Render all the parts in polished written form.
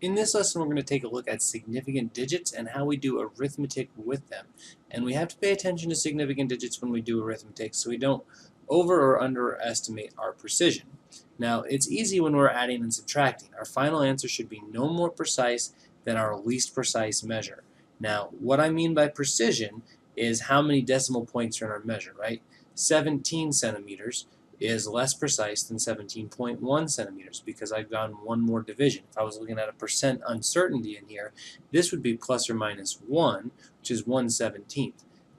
In this lesson, we're going to take a look at significant digits and how we do arithmetic with them. And we have to pay attention to significant digits when we do arithmetic so we don't over or underestimate our precision. Now, it's easy when we're adding and subtracting. Our final answer should be no more precise than our least precise measure. Now, what I mean by precision is how many decimal points are in our measure, right? 17 centimeters is less precise than 17.1 centimeters because I've gone one more division. If I was looking at a percent uncertainty in here, this would be plus or minus 1, which is 1/17.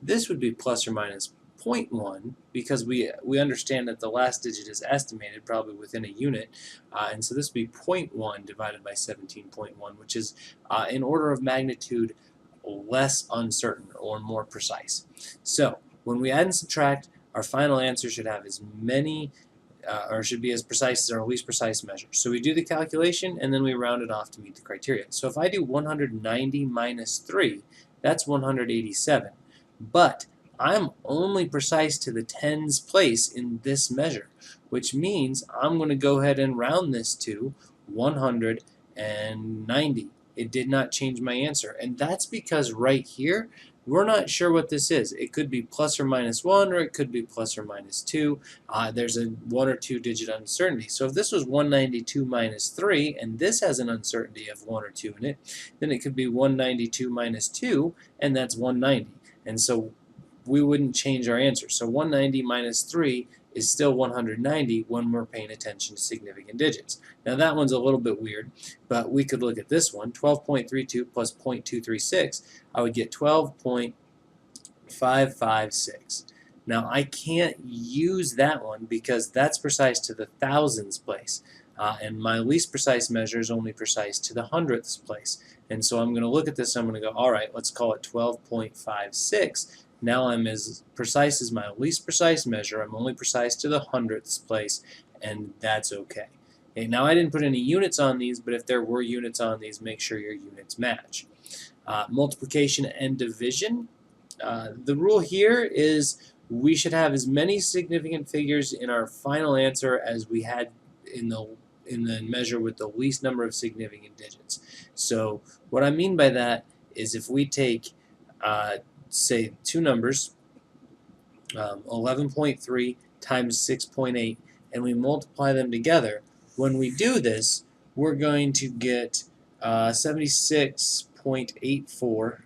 This would be plus or minus 0.1 because we understand that the last digit is estimated probably within a unit, and so this would be 0.1 divided by 17.1, which is in order of magnitude less uncertain or more precise. So when we add and subtract, our final answer should have as many, or should be as precise as our least precise measure. So we do the calculation and then we round it off to meet the criteria. So if I do 190 minus 3, that's 187. But I'm only precise to the tens place in this measure, which means I'm going to go ahead and round this to 190. It did not change my answer. And that's because right here, we're not sure what this is. It could be plus or minus 1, or it could be plus or minus 2. There's a 1 or 2 digit uncertainty. So if this was 192 minus 3, and this has an uncertainty of 1 or 2 in it, then it could be 192 minus 2, and that's 190. And so we wouldn't change our answer. So 190 minus 3 is still 190 when we're paying attention to significant digits. Now that one's a little bit weird, but we could look at this one. 12.32 plus 0.236, I would get 12.556. Now I can't use that one because that's precise to the thousands place. And my least precise measure is only precise to the hundredths place. And so I'm going to look at this and I'm going to go, all right, let's call it 12.56. Now I'm as precise as my least precise measure. I'm only precise to the hundredths place, and that's okay. Okay, now I didn't put any units on these, but if there were units on these, make sure your units match. Multiplication and division. The rule here is we should have as many significant figures in our final answer as we had in the measure with the least number of significant digits. So what I mean by that is if we take say two numbers, 11.3 times 6.8, and we multiply them together, when we do this, we're going to get 76.84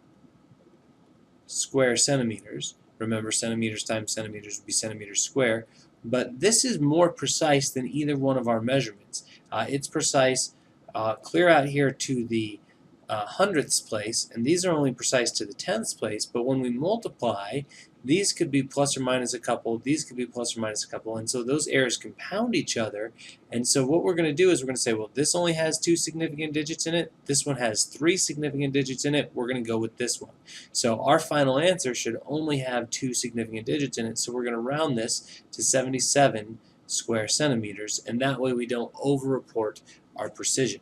square centimeters. Remember, centimeters times centimeters would be centimeters square. But this is more precise than either one of our measurements. It's precise clear out here to the hundredths place, and these are only precise to the tenths place, but when we multiply, these could be plus or minus a couple, these could be plus or minus a couple, and so those errors compound each other. And so what we're going to do is we're going to say, well, this only has 2 significant digits in it, this one has 3 significant digits in it, we're going to go with this one. So our final answer should only have 2 significant digits in it, so we're going to round this to 77 square centimeters, and that way we don't over-report our precision.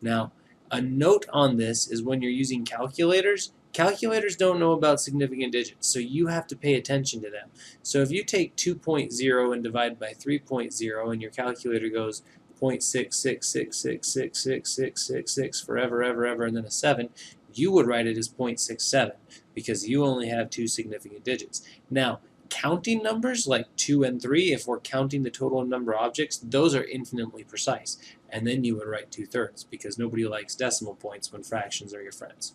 Now, a note on this is when you're using calculators, calculators don't know about significant digits, so you have to pay attention to them. So if you take 2.0 and divide by 3.0 and your calculator goes 0.666666666 forever, ever, ever, and then a 7, you would write it as 0.67 because you only have 2 significant digits. Now, counting numbers like 2 and 3, if we're counting the total number of objects, those are infinitely precise. And then you would write 2/3 because nobody likes decimal points when fractions are your friends.